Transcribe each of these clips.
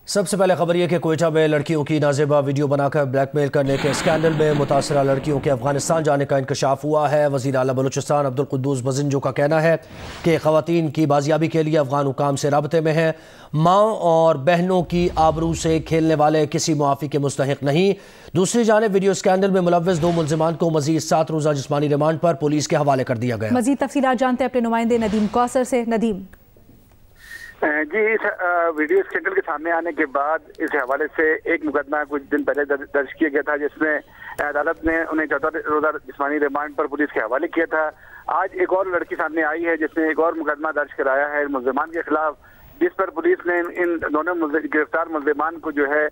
سب سے پہلے خبر یہ کہ کوئٹہ میں لڑکیوں کی نازیبا ویڈیو بنا کر بلیک میل کرنے کے اسکینڈل میں متاثرہ لڑکیوں کے افغانستان جانے کا انکشاف ہوا ہے۔ وزیر اعلیٰ بلوچستان عبدالقدوس بزنجو کا کہنا ہے کہ خواتین کی بازیابی کے لیے افغان حکام سے رابطے میں ہیں۔ ماں اور بہنوں کی آبرو سے کھیلنے والے کسی معافی کے مستحق نہیں۔ دوسری جانب ویڈیو اسکینڈل میں ملوث 2 ملزمان کو مزید 7 روزہ جسمانی ریمانڈ پر پولیس کے حوالے کر دیا گیا۔ مزید تفصیلات جانتے ہیں اپنے نمائندے ندیم کوثر سے۔ ندیم جی، اس ویڈیو اسکینڈل کے سامنے آنے کے بعد اس حوالے سے ایک مقدمہ کچھ دن پہلے درج کیا گیا تھا، جس میں عدالت نے انہیں 14 روزہ جسمانی ریمانڈ پر پولیس کے حوالے کیا تھا۔ آج ایک اور لڑکی سامنے آئی ہے جس نے ایک اور مقدمہ درج کرایا ہے ملزمان کے خلاف، جس پر پولیس نے ان دونوں گرفتار ملزمان کو جو ہے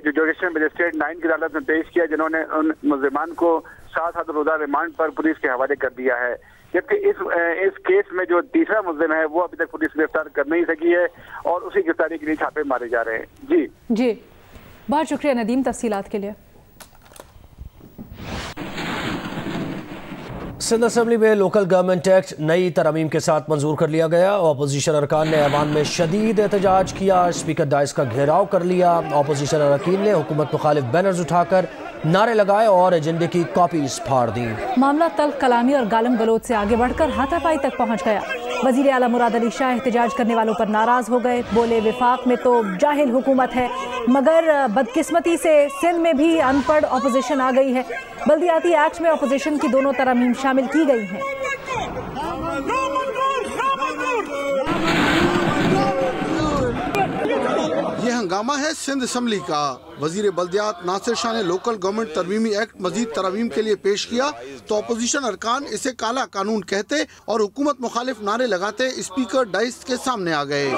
جوڈیشل مجسٹریٹ 9 کی عدالت میں پیش کیا، جنہوں نے ان ملزمان کو 7 روزہ ریمانڈ پر پولیس کے حوالے کر دیا ہے۔ جبکہ اس کیس میں جو تیسرا ملزم ہے وہ ابھی تک پولیس گرفتار کر نہیں سکی ہے اور اسی گرفتاری کے لیے چھاپے مارے جا رہے ہیں۔ جی بہت شکریہ ندیم تفصیلات کے لیے۔ سندھ اسمبلی میں لوکل گورنمنٹ ایکٹ نئی ترامیم کے ساتھ منظور کر لیا گیا۔ اپوزیشن ارکان نے ایوان میں شدید احتجاج کیا، اسپیکر ڈائس کا گھیراؤ کر لیا۔ اپوزیشن اراکین نے حکومت مخالف بینرز اٹھا کر نعرے لگائے اور ایجنڈے کی کاپیز پھاڑ دی۔ معاملہ تلخ کلامی اور گالم گلوچ سے آگے بڑھ کر ہاتھا پائی تک پہنچ گیا۔ وزیر اعلیٰ مراد علی شاہ احتجاج کرنے والوں پر ناراض ہو گئے، بولے وفاق میں تو جاہل حکومت ہے، مگر بدقسمتی سے سندھ میں بھی ان پڑھ اپوزیشن آ گئی ہے۔ بلدیاتی ایکٹ میں اپوزیشن کی دونوں ترامیم شامل کی گئی ہیں۔ یہ ہنگامہ ہے سندھ اسمبلی کا۔ وزیر بلدیات ناصر شاہ نے لوکل گورنمنٹ ترمیمی ایکٹ مزید ترامیم کے لیے پیش کیا تو اپوزیشن ارکان اسے کالا قانون کہتے اور حکومت مخالف نعرے لگاتے اسپیکر ڈائس کے سامنے آ گئے۔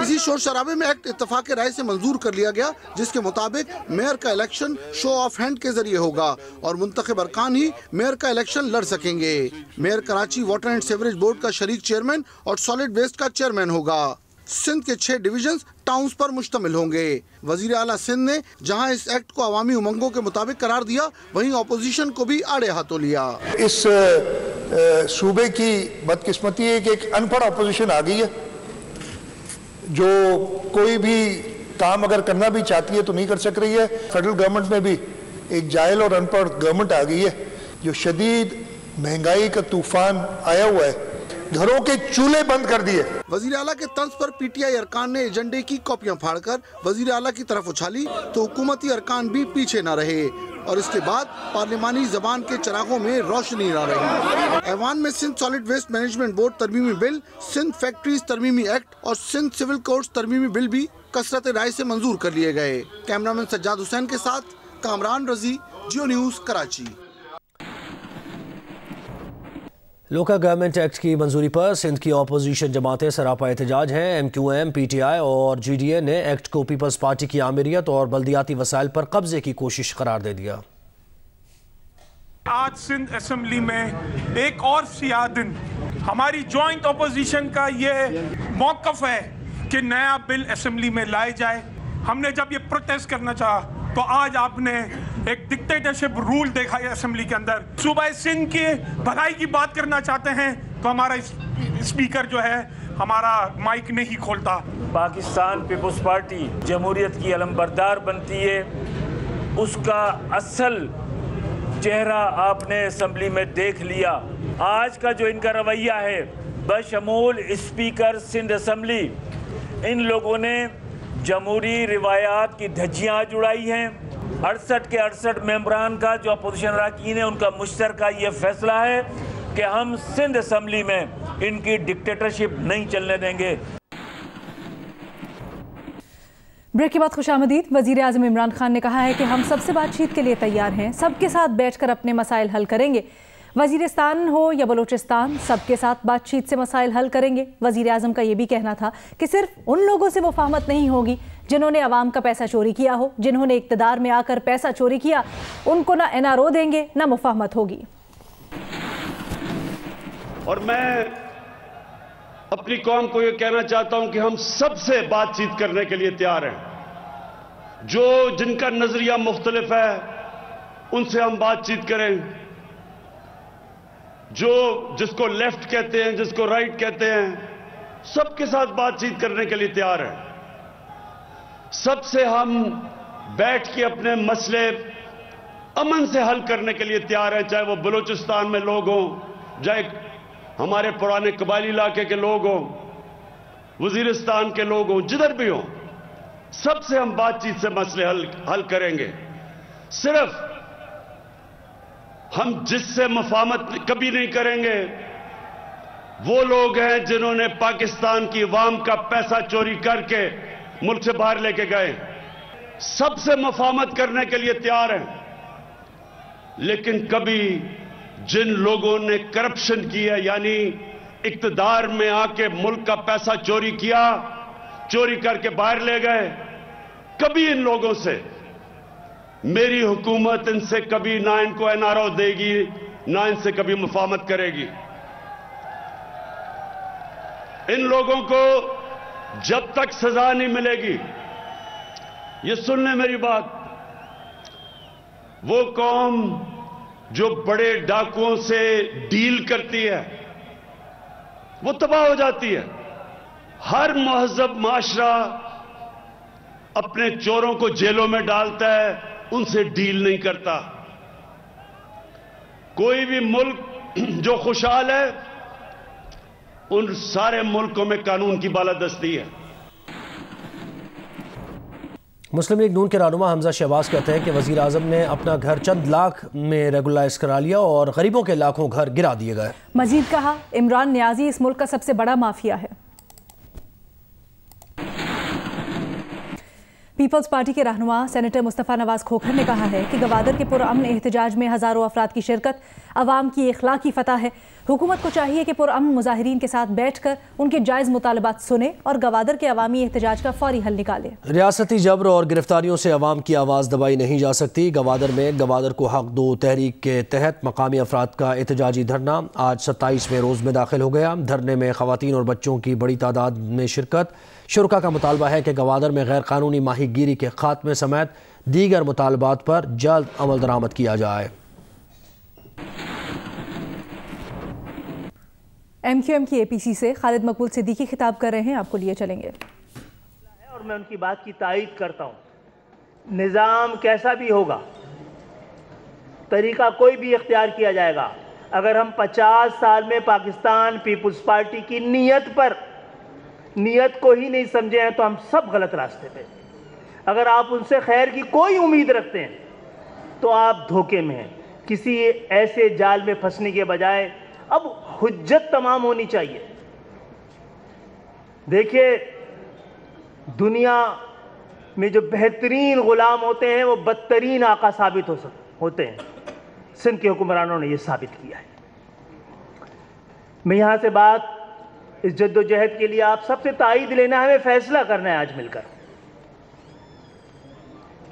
اسی شور شرابے میں ایکٹ اتفاق رائے سے منظور کر لیا گیا، جس کے مطابق میئر کا الیکشن شو آف ہینڈ کے ذریعے ہوگا اور منتخب ارکان ہی میئر کا الیکشن لڑ سکیں گے۔ Mayor Karachi water and sewerage board کا شریک چیئرمین اور سالڈ ویسٹ کا چیئرمین ہوگا۔ سندھ کے 6 ڈویژنز ٹاؤنز پر مشتمل ہوں گے۔ وزیر اعلیٰ سندھ نے جہاں اس ایکٹ کو عوامی امنگوں کے مطابق قرار دیا، وہیں اپوزیشن کو بھی آڑے ہاتھوں لیا۔ اس صوبے کی بدقسمتی ہے کہ ایک ان پڑھ اپوزیشن آ گئی ہے، جو کوئی بھی کام اگر کرنا بھی چاہتی ہے تو نہیں کر سک رہی ہے۔ فیڈرل گورنمنٹ میں بھی ایک جاہل اور ان پڑھ گورنمنٹ آ گئی ہے، جو شدید مہنگائی کا طوفان آیا ہوا ہے، گھروں کے چولہے بند کر دیے۔ وزیر اعلیٰ کے طرز پر پی ٹی آئی ارکان نے ایجنڈے کی کاپیاں پھاڑ کر وزیر اعلیٰ کی طرف اچھالی تو حکومتی ارکان بھی پیچھے نہ رہے اور اس کے بعد پارلیمانی زبان کے چراغوں میں روشنی نہ رہی۔ ایوان میں Sindh solid waste management board ترمیمی بل، سندھ فیکٹریز ترمیمی ایکٹ اور سندھ سول کوڈز ترمیمی بل بھی کثرت رائے سے منظور کر لیے گئے۔ کیمرامین سجاد حسین کے ساتھ Kamran Razi, Geo News, Karachi. Local government act کی منظوری پر سندھ کی اپوزیشن جماعتیں سراپا احتجاج ہیں۔ MQM, PTI اور جی ڈی اے نے ایکٹ کو پیپلز پارٹی کی آمیریت اور بلدیاتی وسائل پر قبضے کی کوشش قرار دے دیا۔ آج سندھ اسمبلی میں ایک اور سیاہ دن، ہماری جوائنٹ اپوزیشن کا یہ موقف ہے کہ نیا بل اسمبلی میں لائے جائے۔ ہم نے جب یہ پروٹیسٹ کرنا چاہا تو آج آپ نے ایک ڈکٹیٹرشپ رول دیکھا ہے اسمبلی کے اندر۔ صوبہ سندھ کی بھلائی کی بات کرنا چاہتے ہیں تو ہمارا اسپیکر جو ہے ہمارا مائک نہیں کھولتا۔ پاکستان پیپلز پارٹی جمہوریت کی علمبردار بنتی ہے، اس کا اصل چہرہ آپ نے اسمبلی میں دیکھ لیا۔ آج کا جو ان کا رویہ ہے بشمول اسپیکر سندھ اسمبلی، ان لوگوں نے جمہوری روایات کی دھجیاں جڑائی ہیں۔ 68 کے 68 ممبران کا جو اپوزیشن اراکین ہیں، ان کا مشترکہ یہ فیصلہ ہے کہ ہم سندھ اسمبلی میں ان کی ڈکٹیٹرشپ نہیں چلنے دیں گے۔ بریک کے بعد خوش آمدید۔ وزیر اعظم عمران خان نے کہا ہے کہ ہم سب سے بات چیت کے لیے تیار ہیں، سب کے ساتھ بیٹھ کر اپنے مسائل حل کریں گے۔ وزیرستان ہو یا بلوچستان، سب کے ساتھ بات چیت سے مسائل حل کریں گے۔ وزیر اعظم کا یہ بھی کہنا تھا کہ صرف ان لوگوں سے مفاہمت نہیں ہوگی جنہوں نے عوام کا پیسہ چوری کیا ہو، جنہوں نے اقتدار میں آ کر پیسہ چوری کیا، ان کو نہ این آر او دیں گے نہ مفاہمت ہوگی۔ اور میں اپنی قوم کو یہ کہنا چاہتا ہوں کہ ہم سب سے بات چیت کرنے کے لیے تیار ہیں۔ جن کا نظریہ مختلف ہے ان سے ہم بات چیت کریں۔ جو جس کو لیفٹ کہتے ہیں, جس کو رائٹ کہتے ہیں, سب کے ساتھ بات چیت کرنے کے لیے تیار ہیں. سب سے ہم بیٹھ کے اپنے مسئلے امن سے حل کرنے کے لیے تیار ہیں, چاہے وہ بلوچستان میں لوگ ہوں, چاہے ہمارے پرانے قبائلی علاقے کے لوگ ہوں, وزیرستان کے لوگ ہوں, جدھر بھی ہوں. سب سے ہم بات چیت سے مسئلے حل کریں گے. صرف ہم جس سے مفاہمت کبھی نہیں کریں گے وہ لوگ ہیں جنہوں نے پاکستان کی عوام کا پیسہ چوری کر کے ملک سے باہر لے کے گئے. سب سے مفاہمت کرنے کے لیے تیار ہیں, لیکن کبھی جن لوگوں نے کرپشن کی ہے, یعنی اقتدار میں آ کے ملک کا پیسہ چوری کیا, چوری کر کے باہر لے گئے, کبھی ان لوگوں سے میری حکومت ان سے کبھی نہ ان کو NRO دے گی, نہ ان سے کبھی مفاہمت کرے گی. ان لوگوں کو جب تک سزا نہیں ملے گی, یہ سن لیں میری بات, وہ قوم جو بڑے ڈاکوؤں سے ڈیل کرتی ہے وہ تباہ ہو جاتی ہے. ہر مہذب معاشرہ اپنے چوروں کو جیلوں میں ڈالتا ہے, ان سے ڈیل نہیں کرتا. کوئی بھی ملک جو خوشحال ہے ان سارے ملکوں میں قانون کی بالادستی ہے. مسلم لیگ نون کے رہنما حمزہ شہباز کہتے ہیں کہ وزیر اعظم نے اپنا گھر چند لاکھ میں ریگولائز کرا لیا اور غریبوں کے لاکھوں گھر گرا دیے گئے. مزید کہا, عمران نیازی اس ملک کا سب سے بڑا مافیا ہے. پیپلز پارٹی کے رہنما سینیٹر مصطفیٰ نواز کھوکھر نے کہا ہے کہ گوادر کے پرامن احتجاج میں ہزاروں افراد کی شرکت عوام کی اخلاقی فتح ہے. حکومت کو چاہیے کہ پرامن مظاہرین کے ساتھ بیٹھ کر ان کے جائز مطالبات سنے اور گوادر کے عوامی احتجاج کا فوری حل نکالے. ریاستی جبر اور گرفتاریوں سے عوام کی آواز دبائی نہیں جا سکتی. گوادر میں گوادر کو حق دو تحریک کے تحت مقامی افراد کا احتجاجی دھرنا آج 27ویں روز میں داخل ہو گیا. دھرنے میں خواتین اور بچوں کی بڑی تعداد میں شرکت. شرکا کا مطالبہ ہے کہ گوادر میں غیر قانونی ماہی گیری کے خاتمے سمیت دیگر مطالبات پر جلد عمل درآمد کیا جائے. MQM کی APC سے خالد مقبول صدیقی خطاب کر رہے ہیں, آپ کو لیے چلیں گے. اور میں ان کی بات کی تائید کرتا ہوں. نظام کیسا بھی ہوگا, طریقہ کوئی بھی اختیار کیا جائے گا, اگر ہم 50 سال میں پاکستان پیپلز پارٹی کی نیت کو ہی نہیں سمجھے ہیں تو ہم سب غلط راستے پہ. اگر آپ ان سے خیر کی کوئی امید رکھتے ہیں تو آپ دھوکے میں ہیں. کسی ایسے جال میں پھنسنے کے بجائے اب حجت تمام ہونی چاہیے. دیکھیے, دنیا میں جو بہترین غلام ہوتے ہیں وہ بدترین آقا ثابت ہوتے ہیں. سندھ کے حکمرانوں نے یہ ثابت کیا ہے. میں یہاں سے بات اس جد و جہد کے لیے آپ سب سے تائید لینا ہے, ہمیں فیصلہ کرنا ہے آج مل کر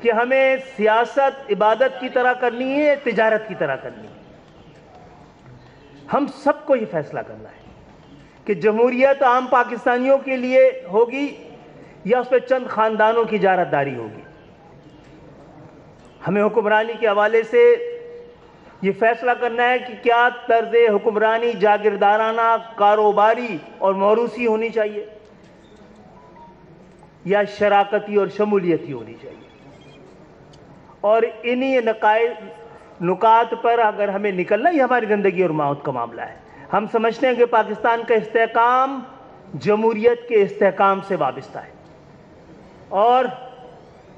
کہ ہمیں سیاست عبادت کی طرح کرنی ہے, تجارت کی طرح کرنی ہے. ہم سب کو یہ فیصلہ کرنا ہے کہ جمہوریت عام پاکستانیوں کے لیے ہوگی یا اس پہ چند خاندانوں کی اجارت داری ہوگی. ہمیں حکمرانی کے حوالے سے یہ فیصلہ کرنا ہے کہ کیا طرز حکمرانی جاگیردارانہ, کاروباری اور موروثی ہونی چاہیے یا شراکتی اور شمولیتی ہونی چاہیے. اور انہی نکات پر اگر ہمیں نکلنا, یہ ہماری زندگی اور موت کا معاملہ ہے. ہم سمجھتے ہیں کہ پاکستان کا استحکام جمہوریت کے استحکام سے وابستہ ہے, اور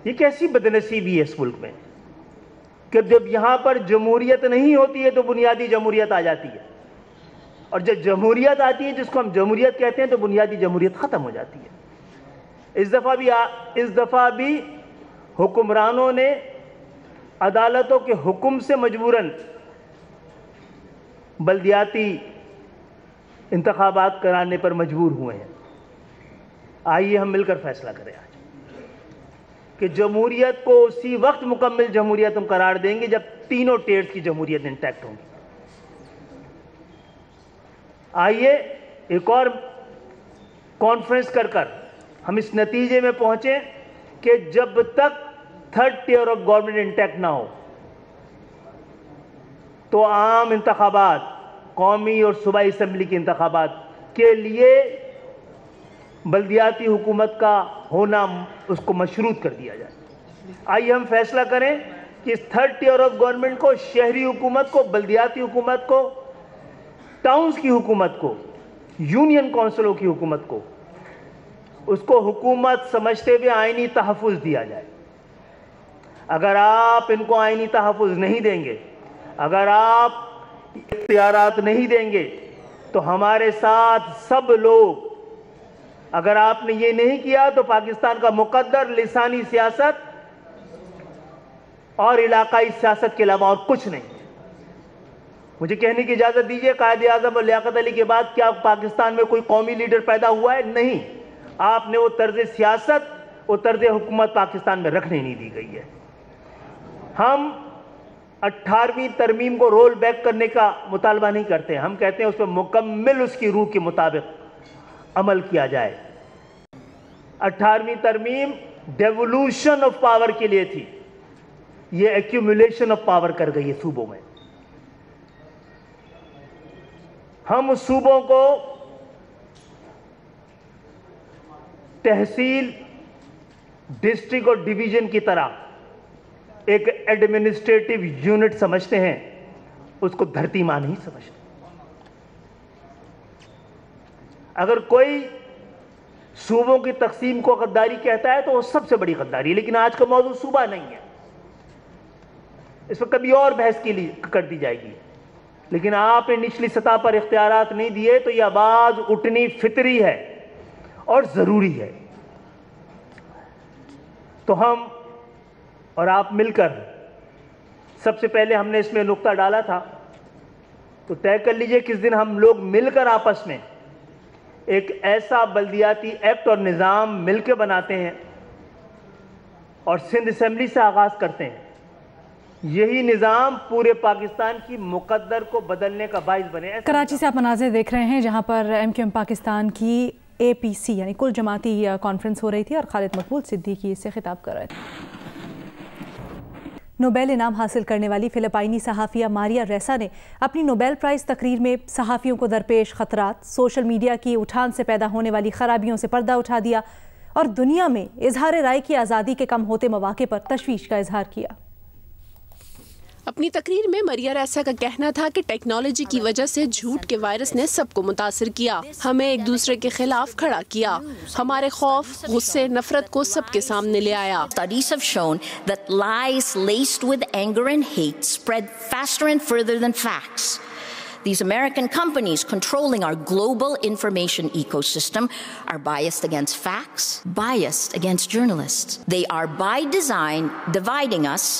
یہ کیسی بدنصیبی ہے اس ملک میں کہ جب یہاں پر جمہوریت نہیں ہوتی ہے تو بنیادی جمہوریت آ جاتی ہے, اور جب جمہوریت آتی ہے جس کو ہم جمہوریت کہتے ہیں تو بنیادی جمہوریت ختم ہو جاتی ہے. اس دفعہ بھی حکمرانوں نے عدالتوں کے حکم سے مجبوراً بلدیاتی انتخابات کرانے پر مجبور ہوئے ہیں. آئیے ہم مل کر فیصلہ کریں آج کہ جمہوریت کو اسی وقت مکمل جمہوریت ہم قرار دیں گے جب تینوں ٹیئرز کی جمہوریت انٹیکٹ ہوں گی. آئیے ایک اور کانفرنس کر ہم اس نتیجے میں پہنچیں کہ جب تک third tier of government intact نہ ہو تو عام انتخابات قومی اور صوبائی اسمبلی کے انتخابات کے لیے بلدیاتی حکومت کا ہونا اس کو مشروط کر دیا جائے. آئیے ہم فیصلہ کریں کہ اس تھرڈ ٹیئر آف گورنمنٹ کو، شہری حکومت کو، بلدیاتی حکومت کو، ٹاؤنز کی حکومت کو، یونین کونسلوں کی حکومت کو، اس کو حکومت سمجھتے ہوئے آئینی تحفظ دیا جائے. اگر آپ ان کو آئینی تحفظ نہیں دیں گے، اگر آپ اختیارات نہیں دیں گے، تو ہمارے ساتھ سب لوگ، اگر آپ نے یہ نہیں کیا تو پاکستان کا مقدر لسانی سیاست اور علاقائی سیاست کے علاوہ اور کچھ نہیں. مجھے کہنے کی اجازت دیجئے، قائد اعظم اور لیاقت علی کے بعد کیا پاکستان میں کوئی قومی لیڈر پیدا ہوا ہے؟ نہیں. آپ نے وہ طرز سیاست، وہ طرز حکومت پاکستان میں رکھنے نہیں دی گئی ہے. ہم 18ویں ترمیم کو رول بیک کرنے کا مطالبہ نہیں کرتے، ہم کہتے ہیں اس پہ مکمل اس کی روح کے مطابق عمل کیا جائے. 18ویں ترمیم ڈیولوشن آف پاور کے لیے تھی، یہ ایکیومولیشن آف پاور کر گئی ہے صوبوں میں. ہم اس صوبوں کو تحصیل، ڈسٹرکٹ اور ڈویژن کی طرح ایک ایڈمنسٹریٹو یونٹ سمجھتے ہیں، اس کو دھرتی ماں نہیں سمجھتے. اگر کوئی صوبوں کی تقسیم کو غداری کہتا ہے تو وہ سب سے بڑی غداری ہے، لیکن آج کا موضوع صوبہ نہیں ہے، اس پر کبھی اور بحث کے لیے کر دی جائے گی. لیکن آپ نے نچلی سطح پر اختیارات نہیں دیے تو یہ آواز اٹھنی فطری ہے اور ضروری ہے. تو ہم اور آپ مل کر، سب سے پہلے ہم نے اس میں نقطہ ڈالا تھا، تو طے کر لیجئے کس دن ہم لوگ مل کر آپس میں ایک ایسا بلدیاتی ایکٹ اور نظام مل کے بناتے ہیں اور سندھ اسمبلی سے آغاز کرتے ہیں. یہی نظام پورے پاکستان کی مقدر کو بدلنے کا باعث بنے. کراچی سے آپ مناظر دیکھ رہے ہیں جہاں پر MQM پاکستان کی APC یعنی کل جماعتی کانفرنس ہو رہی تھی اور خالد مقبول صدیقی اس سے خطاب کر رہے تھے. نوبیل انعام حاصل کرنے والی فلپائنی صحافیہ ماریا ریسا نے اپنی نوبیل پرائز تقریر میں صحافیوں کو درپیش خطرات، سوشل میڈیا کی اٹھان سے پیدا ہونے والی خرابیوں سے پردہ اٹھا دیا اور دنیا میں اظہار رائے کی آزادی کے کم ہوتے مواقع پر تشویش کا اظہار کیا. اپنی تقریر میں ماریا ریسا کا کہنا تھا کہ ٹیکنالوجی کی وجہ سے جھوٹ کے وائرس نے سب کو متاثر کیا، ہمیں ایک دوسرے کے خلاف کھڑا کیا، ہمارے خوف، غصے، نفرت کو سب کے سامنے لے آیا. Studies have shown that lies laced with anger and hate spread faster and further than facts. These American companies controlling our global information ecosystem are biased against facts, biased against journalists. They are by design dividing us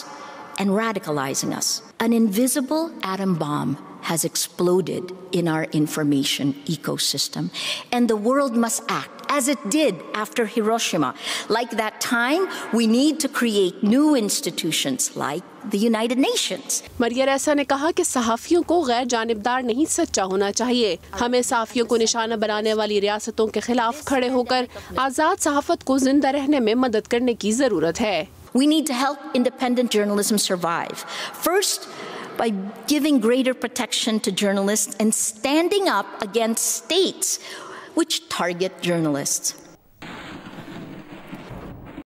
and radicalizing us. An invisible atom bomb has exploded in our information ecosystem, and the world must act as it did after Hiroshima. Like that time, we need to create new institutions like the United Nations. ماریا ریسا نے کہا کہ صحافیوں کو غیر جانبدار نہیں سچا ہونا چاہیے. ہمیں صحافیوں کو نشانہ بنانے والی ریاستوں کے خلاف کھڑے ہو کر آزاد صحافت کو زندہ رہنے میں مدد کرنے کی ضرورت ہے. We need to help independent journalism survive. First, by giving greater protection to journalists and standing up against states which target journalists.